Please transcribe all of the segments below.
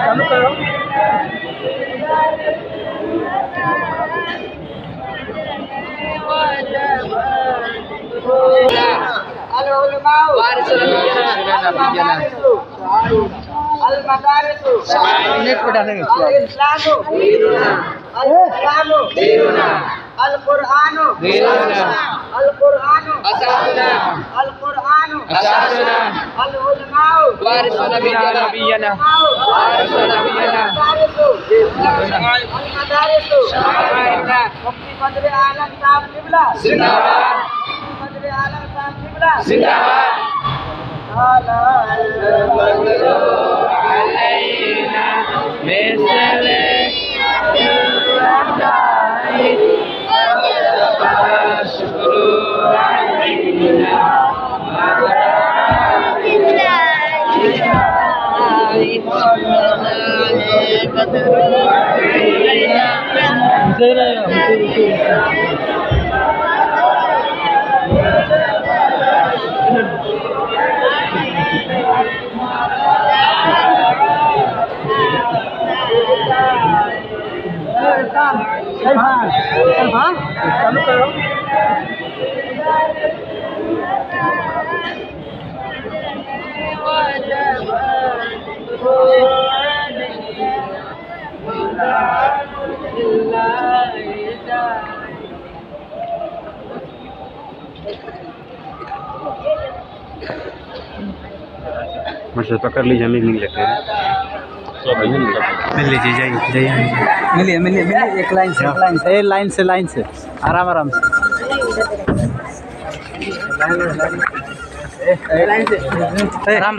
चालू करो। चालू करो। मुझसे पकड़ लीजिए, मिल लेते हैं। मिल लीजिए, जाइए जाइए, मिलिए मिलिए मिलिए। एक लाइन से लाइन से आराम आराम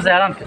से आराम से।